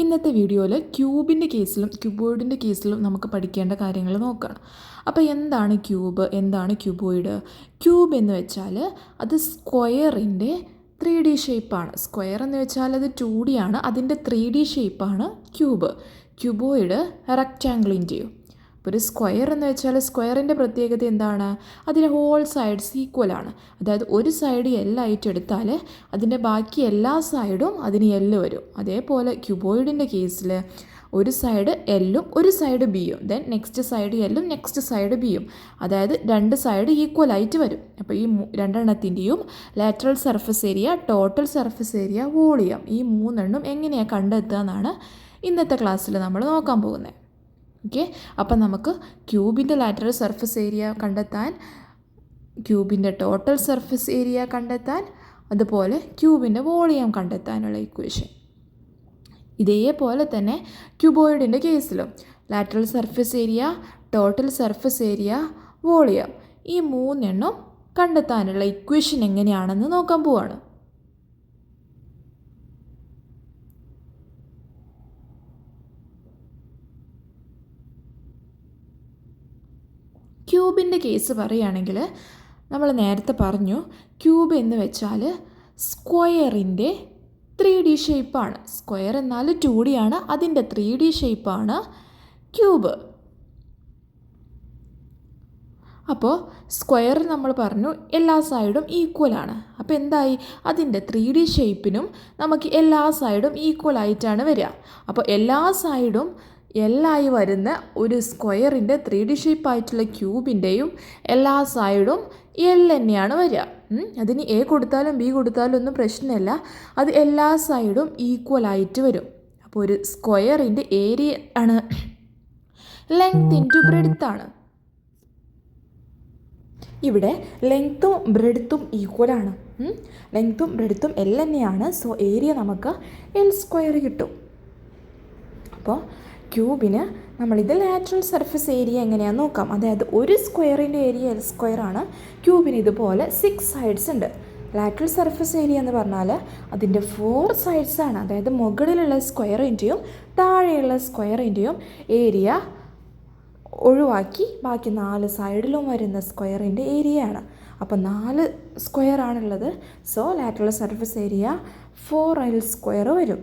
ഇന്നത്തെ വീഡിയോയിൽ ക്യൂബിൻ്റെ കേസിലും ക്യൂബോയിഡിൻ്റെ കേസിലും നമുക്ക് പഠിക്കേണ്ട കാര്യങ്ങൾ നോക്കുകയാണ്. അപ്പോൾ എന്താണ് ക്യൂബ്, എന്താണ് ക്യൂബോയിഡ്? ക്യൂബ് എന്ന് വെച്ചാൽ അത് സ്ക്വയറിൻ്റെ 3D ഷേപ്പാണ്. സ്ക്വയർ എന്ന് വെച്ചാൽ അത് 2D ആണ്, അതിൻ്റെ 3D ഷേപ്പാണ് ക്യൂബ്. ക്യൂബോയിഡ് റെക്റ്റാങ്കിളിൻ്റെയും. അപ്പോൾ ഒരു സ്ക്വയർ എന്ന് വെച്ചാൽ സ്ക്വയറിൻ്റെ പ്രത്യേകത എന്താണ്? അതിന് ഹോൾ സൈഡ്സ് ഈക്വലാണ്. അതായത് ഒരു സൈഡ് എൽ ആയിട്ട് എടുത്താൽ അതിൻ്റെ ബാക്കി എല്ലാ സൈഡും അതിന് എല്ല് വരും. അതേപോലെ ക്യൂബോയിഡിൻ്റെ കേസിൽ ഒരു സൈഡ് എല്ലും ഒരു സൈഡ് ബിയും, ദെൻ നെക്സ്റ്റ് സൈഡ് എല്ലും നെക്സ്റ്റ് സൈഡ് ബിയും, അതായത് രണ്ട് സൈഡ് ഈക്വലായിട്ട് വരും. അപ്പോൾ ഈ രണ്ടെണ്ണത്തിൻ്റെയും lateral surface area, total surface area, volume, ഈ മൂന്നെണ്ണം എങ്ങനെയാണ് കണ്ടെത്തുക എന്നാണ് ഇന്നത്തെ ക്ലാസ്സിൽ നമ്മൾ നോക്കാൻ പോകുന്നത്. ഓക്കെ, അപ്പം നമുക്ക് ക്യൂബിൻ്റെ ലാറ്ററൽ സർഫസ് ഏരിയ കണ്ടെത്താൻ, ക്യൂബിൻ്റെ ടോട്ടൽ സർഫസ് ഏരിയ കണ്ടെത്താൻ, അതുപോലെ ക്യൂബിൻ്റെ വോളിയം കണ്ടെത്താനുള്ള ഇക്വേഷൻ. ഇതേപോലെ തന്നെ ക്യൂബോയിഡിൻ്റെ കേസിലും lateral surface area, total surface area, volume, ഈ മൂന്നെണ്ണം കണ്ടെത്താനുള്ള ഇക്വേഷൻ എങ്ങനെയാണെന്ന് നോക്കാൻ പോവാണ്. ക്യൂബിൻ്റെ കേസ് പറയുകയാണെങ്കിൽ നമ്മൾ നേരത്തെ പറഞ്ഞു, ക്യൂബ് എന്ന് വെച്ചാൽ സ്ക്വയറിൻ്റെ 3D ഷേപ്പാണ്. സ്ക്വയർ എന്നാൽ 2D ആണ്, അതിൻ്റെ 3D ഷേപ്പാണ് ക്യൂബ്. അപ്പോൾ സ്ക്വയർ നമ്മൾ പറഞ്ഞു എല്ലാ സൈഡും ഈക്വലാണ്. അപ്പോൾ എന്തായി? അതിൻ്റെ 3D ഷേപ്പിനും നമുക്ക് എല്ലാ സൈഡും ഈക്വലായിട്ടാണ് വരിക. അപ്പോൾ എല്ലാ സൈഡും എല്ലായി വരുന്ന ഒരു സ്ക്വയറിൻ്റെ 3D ഷേപ്പായിട്ടുള്ള ക്യൂബിൻ്റെയും എല്ലാ സൈഡും എൽ തന്നെയാണ് വരിക. അതിന് എ കൊടുത്താലും ബി കൊടുത്താലും ഒന്നും പ്രശ്നമില്ല, അത് എല്ലാ സൈഡും ഈക്വലായിട്ട് വരും. അപ്പോൾ ഒരു സ്ക്വയറിൻ്റെ ഏരിയ ആണ് ലെങ്ത് ഇൻറ്റു ബ്രെഡ്ത്താണ്. ഇവിടെ ലെങ്ത്തും ബ്രെഡ്ത്തും ഈക്വലാണ്. ലെങ്ത്തും ബ്രെഡ്ത്തും എൽ തന്നെയാണ്. സോ ഏരിയ നമുക്ക് എൽ സ്ക്വയർ കിട്ടും. അപ്പോൾ ക്യൂബിന് നമ്മളിത് ലാറ്ററൽ സർഫസ് ഏരിയ എങ്ങനെയാണെന്ന് നോക്കാം. അതായത് ഒരു സ്ക്വയറിൻ്റെ ഏരിയ എൽ സ്ക്വയർ ആണ്. ക്യൂബിന് ഇതുപോലെ 6 സൈഡ്സ് ഉണ്ട്. ലാറ്ററൽ സർഫസ് ഏരിയ എന്ന് പറഞ്ഞാൽ അതിൻ്റെ 4 സൈഡ്സ് ആണ്. അതായത് മുകളിലുള്ള സ്ക്വയറിൻ്റെയും താഴെയുള്ള സ്ക്വയറിൻ്റെയും ഏരിയ ഒഴിവാക്കി ബാക്കി 4 സൈഡിലും വരുന്ന സ്ക്വയറിൻ്റെ ഏരിയയാണ്. അപ്പോൾ 4 സ്ക്വയർ ആണുള്ളത്. So lateral surface area 4L square വരും.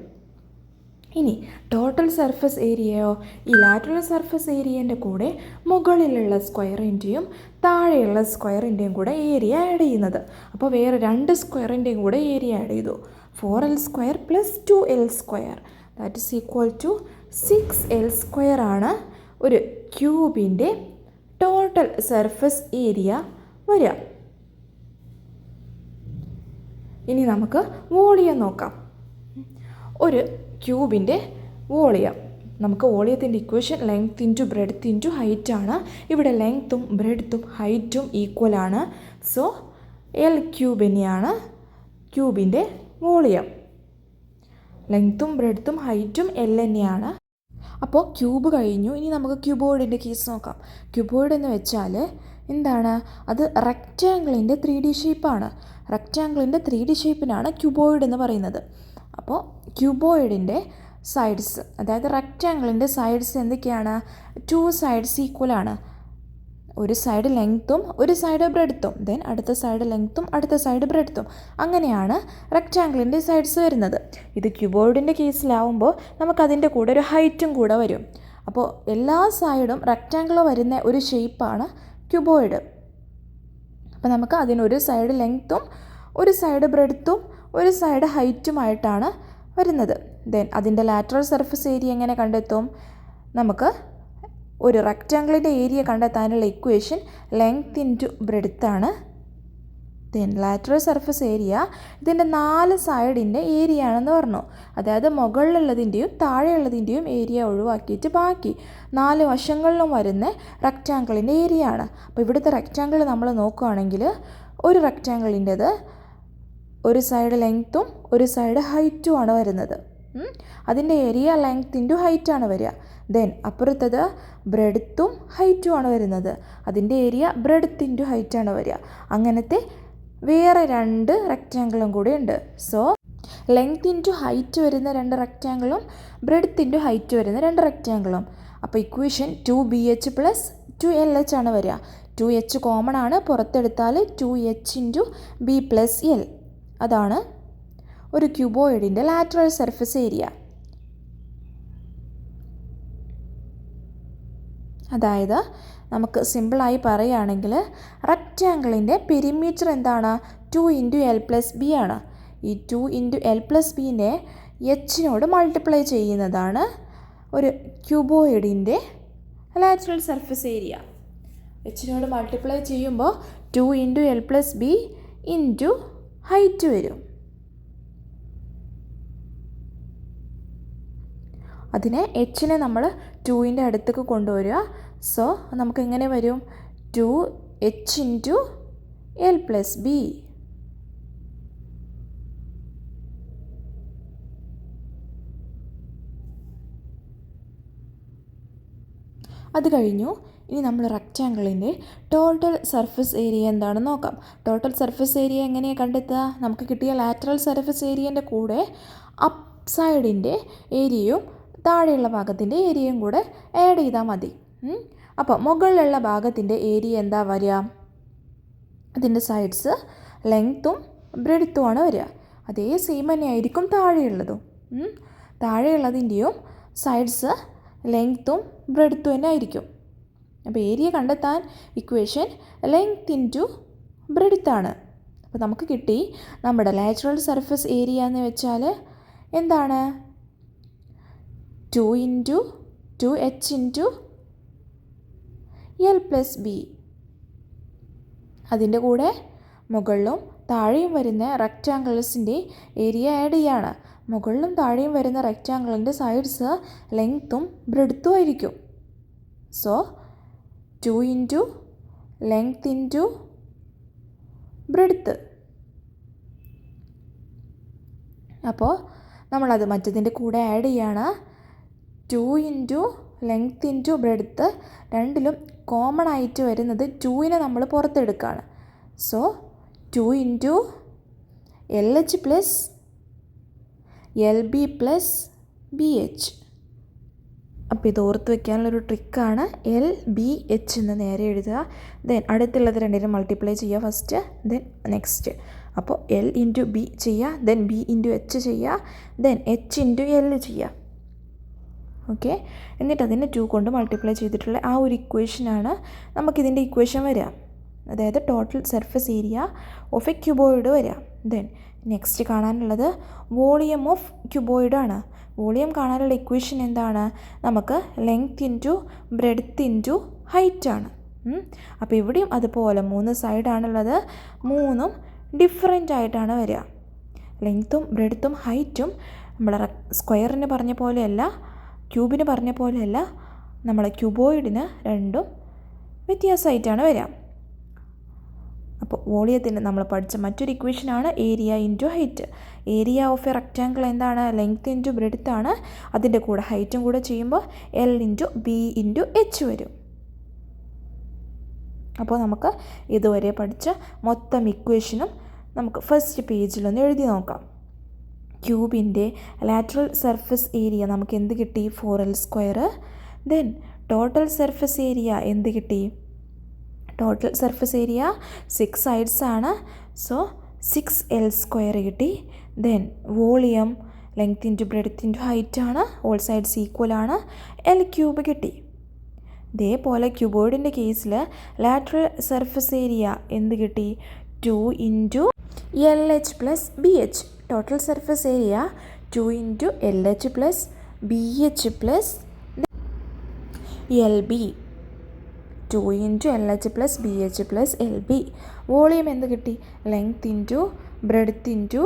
ഇനി ടോട്ടൽ സർഫസ് ഏരിയയോ, ഈ ലാറ്ററൽ സർഫസ് ഏരിയൻ്റെ കൂടെ മുകളിലുള്ള സ്ക്വയറിൻ്റെയും താഴെയുള്ള സ്ക്വയറിൻ്റെയും കൂടെ ഏരിയ ആഡ് ചെയ്യുന്നത്. അപ്പോൾ വേറെ 2 സ്ക്വയറിൻ്റെയും കൂടെ ഏരിയ ആഡ് ചെയ്തു. 4L square plus 2L square that is equal to 6L square ആണ് ഒരു ക്യൂബിൻ്റെ ടോട്ടൽ സർഫസ് ഏരിയ വരിക. ഇനി നമുക്ക് വോളിയം നോക്കാം. ഒരു ക്യൂബിൻ്റെ വോളിയം, നമുക്ക് വോളിയത്തിൻ്റെ equation length into breadth into height ആണ്. ഇവിടെ ലെങ്ത്തും ബ്രെഡ്ത്തും ഹൈറ്റും ഈക്വലാണ്. സോ എൽ ക്യൂബ് തന്നെയാണ് ക്യൂബിൻ്റെ വോളിയം. ലെങ്ത്തും ബ്രെഡ്ത്തും ഹൈറ്റും എൽ തന്നെയാണ്. അപ്പോൾ ക്യൂബ് കഴിഞ്ഞു. ഇനി നമുക്ക് ക്യൂബോയിഡിൻ്റെ കേസ് നോക്കാം. ക്യൂബോയിഡ് എന്ന് വെച്ചാൽ എന്താണ്? അത് റെക്റ്റാങ്കിളിൻ്റെ 3D ഷേപ്പാണ്. റെക്റ്റാങ്കിളിൻ്റെ 3D ഷേപ്പിനാണ് ക്യൂബോയിഡ് എന്ന് പറയുന്നത്. അപ്പോൾ ക്യൂബോയിഡിൻ്റെ സൈഡ്സ്, അതായത് റെക്റ്റാങ്കിളിൻ്റെ സൈഡ്സ് എന്തൊക്കെയാണ്? 2 സൈഡ്സ് ഈക്വലാണ്. ഒരു സൈഡ് ലെങ്ത്തും ഒരു സൈഡ് ബ്രെഡ്ത്തും, ദെൻ അടുത്ത സൈഡ് ലെങ്ത്തും അടുത്ത സൈഡ് ബ്രെഡ്ത്തും, അങ്ങനെയാണ് റെക്റ്റാങ്കിളിൻ്റെ സൈഡ്സ് വരുന്നത്. ഇത് ക്യൂബോയിഡിൻ്റെ കേസിലാവുമ്പോൾ നമുക്കതിൻ്റെ കൂടെ ഒരു ഹൈറ്റും കൂടെ വരും. അപ്പോൾ എല്ലാ സൈഡും റെക്റ്റാങ്കിൾ വരുന്ന ഒരു ഷേപ്പാണ് ക്യൂബോയിഡ്. അപ്പോൾ നമുക്ക് അതിനൊരു സൈഡ് ലെങ്ത്തും ഒരു സൈഡ് ബ്രെഡ്ത്തും ഒരു സൈഡ് ഹൈറ്റുമായിട്ടാണ് വരുന്നത്. ദെൻ അതിൻ്റെ ലാറ്ററൽ സർഫസ് ഏരിയ എങ്ങനെ കണ്ടെത്തും? നമുക്ക് ഒരു റെക്റ്റാങ്കിളിൻ്റെ ഏരിയ കണ്ടെത്താനുള്ള ഇക്വേഷൻ ലെങ്ത് ഇൻറ്റു ബ്രെഡ്ത്താണ്. ദെൻ ലാറ്ററൽ സർഫസ് ഏരിയ ഇതിൻ്റെ 4 സൈഡിൻ്റെ ഏരിയ ആണെന്ന് പറഞ്ഞു. അതായത് മുകളിലുള്ളതിൻ്റെയും താഴെയുള്ളതിൻ്റെയും ഏരിയ ഒഴിവാക്കിയിട്ട് ബാക്കി 4 വശങ്ങളിലും വരുന്ന റെക്റ്റാങ്കിളിൻ്റെ ഏരിയ ആണ്. അപ്പോൾ ഇവിടുത്തെ റെക്റ്റാങ്കിൾ നമ്മൾ നോക്കുകയാണെങ്കിൽ ഒരു റെക്റ്റാങ്കിളിൻ്റെത് ഒരു സൈഡ് ലെങ്ത്തും ഒരു സൈഡ് ഹൈറ്റുമാണ് വരുന്നത്. അതിൻ്റെ ഏരിയ ലെങ്ത് ഇൻറ്റു ഹൈറ്റാണ് വരിക. ദെൻ അപ്പുറത്തത് ബ്രെഡ്ത്തും ഹൈറ്റുമാണ് വരുന്നത്. അതിൻ്റെ ഏരിയ ബ്രെഡ്ത്ത് ഇൻറ്റു ഹൈറ്റാണ് വരിക. അങ്ങനത്തെ വേറെ 2 റെക്റ്റാങ്കിളും കൂടി ഉണ്ട്. സോ ലെങ്ത് ഇൻറ്റു ഹൈറ്റ് വരുന്ന 2 റെക്റ്റാങ്കിളും ബ്രെഡ്ത്ത് ഇൻറ്റു ഹൈറ്റ് വരുന്ന 2 റെക്റ്റാങ്കിളും. അപ്പോൾ ഇക്വേഷൻ 2BH പ്ലസ് 2LH ആണ് വരിക. 2H കോമൺ ആണ്, പുറത്തെടുത്താൽ 2H into B plus L. അതാണ് ഒരു ക്യൂബോയിഡിൻ്റെ ലാറ്ററൽ സർഫസ് ഏരിയ. അതായത് നമുക്ക് സിമ്പിളായി പറയുകയാണെങ്കിൽ റെക്റ്റാങ്കിളിൻ്റെ പെരിമീറ്റർ എന്താണ്? 2 ഇൻറ്റു L പ്ലസ് B ആണ്. ഈ 2 ഇൻറ്റു L പ്ലസ് ബിനെ എച്ചിനോട് മൾട്ടിപ്ലൈ ചെയ്യുന്നതാണ് ഒരു ക്യൂബോയിഡിൻ്റെ ലാറ്ററൽ സർഫസ് ഏരിയ. എച്ചിനോട് മൾട്ടിപ്ലൈ ചെയ്യുമ്പോൾ 2 into L plus B into height വരും. അതിനെ എച്ചിനെ നമ്മൾ 2ൻ്റെ അടുത്തേക്ക് കൊണ്ടുവരിക. സോ നമുക്ക് എങ്ങനെ വരും? 2H into L plus B. അത് കഴിഞ്ഞു. ഇനി നമ്മൾ റെക്റ്റാങ്കിളിൻ്റെ ടോട്ടൽ സർഫസ് ഏരിയ എന്താണെന്ന് നോക്കാം. ടോട്ടൽ സർഫസ് ഏരിയ എങ്ങനെയാണ് കണ്ടെത്തുക? നമുക്ക് കിട്ടിയ ലാറ്ററൽ സർഫസ് ഏരിയൻ്റെ കൂടെ അപ്പ് സൈഡിൻ്റെ ഏരിയയും താഴെയുള്ള ഭാഗത്തിൻ്റെ ഏരിയയും കൂടെ ആഡ് ചെയ്താൽ മതി. അപ്പോൾ മുകളിലുള്ള ഭാഗത്തിൻ്റെ ഏരിയ എന്താ വരിക? അതിൻ്റെ സൈഡ്സ് ലെങ്ത്തും ബ്രെഡ്ത്തുമാണ് വരിക. അതേ സെയിം തന്നെയായിരിക്കും താഴെയുള്ളതും. താഴെയുള്ളതിൻ്റെയും സൈഡ്സ് ലെങ്ത്തും ബ്രെഡ്ത്തും തന്നെ ആയിരിക്കും. അപ്പോൾ ഏരിയ കണ്ടെത്താൻ ഇക്വേഷൻ ലെങ്ത് ഇൻറ്റു ബ്രെഡ്ത്താണ്. അപ്പോൾ നമുക്ക് കിട്ടി നമ്മുടെ ലാറ്ററൽ സർഫസ് ഏരിയ എന്ന് വെച്ചാൽ എന്താണ്? 2 into 2H into L plus B. അതിൻ്റെ കൂടെ മുകളിലും താഴെയും വരുന്ന റെക്റ്റാങ്കിൾസിൻ്റെ ഏരിയ ആഡ് ചെയ്യാണ്. മുകളിലും താഴെയും വരുന്ന റെക്റ്റാങ്കിളിൻ്റെ സൈഡ്സ് ലെങ്ത്തും ബ്രെഡ്ത്തും ആയിരിക്കും. So 2 into length into breadth. അപ്പോൾ നമ്മളത് മറ്റതിൻ്റെ കൂടെ ആഡ് ചെയ്യാണ്. 2 ഇൻറ്റു ലെങ്ത് ഇൻറ്റു ബ്രെഡ്ത്ത് രണ്ടിലും കോമൺ ആയിട്ട് വരുന്നത് 2നെ നമ്മൾ പുറത്തെടുക്കുകയാണ്. So 2 into LH plus LB plus BH. അപ്പോൾ ഇത് ഓർത്ത് വയ്ക്കാനുള്ളൊരു ട്രിക്കാണ്. LBH എന്ന് നേരെ എഴുതുക. ദെൻ അടുത്തുള്ളത് രണ്ടിനും മൾട്ടിപ്ലൈ ചെയ്യുക ഫസ്റ്റ്, ദെൻ നെക്സ്റ്റ്. അപ്പോൾ L ഇൻറ്റു B ചെയ്യുക, ദെൻ B ഇൻറ്റു H ചെയ്യുക, ദെൻ H ഇൻറ്റു L ചെയ്യുക. ഓക്കെ, എന്നിട്ട് അതിനെ 2 കൊണ്ട് മൾട്ടിപ്ലൈ ചെയ്തിട്ടുള്ള ആ ഒരു ഇക്വേഷനാണ് നമുക്കിതിൻ്റെ ഇക്വേഷൻ വരിക. അതായത് total surface area of A cuboid വരിക. ദെൻ നെക്സ്റ്റ് കാണാനുള്ളത് വോളിയം ഓഫ് ക്യൂബോയിഡാണ്. വോളിയം കാണാനുള്ള ഇക്വേഷൻ എന്താണ്? നമുക്ക് length into breadth into height ആണ്. അപ്പോൾ ഇവിടെയും അതുപോലെ 3 സൈഡാണുള്ളത്. 3ഉം ഡിഫറെൻ്റ് ആയിട്ടാണ് വരിക. ലെങ്ത്തും ബ്രെഡ്ത്തും ഹൈറ്റും നമ്മളെ സ്ക്വയറിന് പറഞ്ഞ പോലെയല്ല, ക്യൂബിന് പറഞ്ഞ പോലെയല്ല, നമ്മളെ ക്യൂബോയിഡിന് രണ്ടും വ്യത്യാസമായിട്ടാണ് വരിക. അപ്പോൾ വോളിയത്തിന് നമ്മൾ പഠിച്ച മറ്റൊരു ഇക്വേഷനാണ് area into height. Area of a rectangle എന്താണ്? ലെങ്ത് ഇൻറ്റു ബ്രെഡ്ത്ത് ആണ്. അതിൻ്റെ കൂടെ ഹൈറ്റും കൂടെ ചെയ്യുമ്പോൾ L into B into H വരും. അപ്പോൾ നമുക്ക് ഇതുവരെ പഠിച്ച മൊത്തം ഇക്വേഷനും നമുക്ക് ഫസ്റ്റ് പേജിലൊന്ന് എഴുതി നോക്കാം. ക്യൂബിൻ്റെ ലാറ്ററൽ സർഫസ് ഏരിയ നമുക്ക് എന്ത് കിട്ടി? 4L². Then total surface area എന്ത് കിട്ടി? ടോട്ടൽ സർഫസ് ഏരിയ 6 സൈഡ്സ് ആണ്. സോ 6L² കിട്ടി. Then volume length into breadth into height ആണ്. ഓൾ സൈഡ്സ് ഈക്വൽ ആണ്. L³ കിട്ടി. ഇതേപോലെ ക്യൂബോയിഡിൻ്റെ കേസിൽ ലാറ്ററൽ സർഫസ് ഏരിയ എന്ത് കിട്ടി? 2 into LH plus BH. Total surface area 2 into LH plus BH plus LB. 2 into LH plus BH plus LB. Volume എന്ത് കിട്ടി? Length into breadth into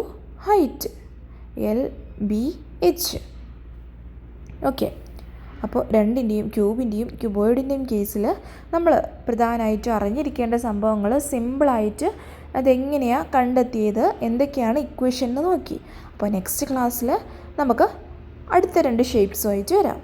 height LBH. Okay, അപ്പോൾ രണ്ടിൻ്റെയും ക്യൂബിൻ്റെയും ക്യൂബോയിഡിൻ്റെയും കേസിൽ നമ്മൾ പ്രധാനമായിട്ടും അറിഞ്ഞിരിക്കേണ്ട സംഭവങ്ങൾ സിമ്പിളായിട്ട് അതെങ്ങനെയാണ് കണ്ടെത്തിയത്, എന്തൊക്കെയാണ് ഇക്വേഷൻ എന്ന് നോക്കി. അപ്പോൾ നെക്സ്റ്റ് ക്ലാസ്സിൽ നമുക്ക് അടുത്ത 2 ഷേപ്സുമായിട്ട് വരാം.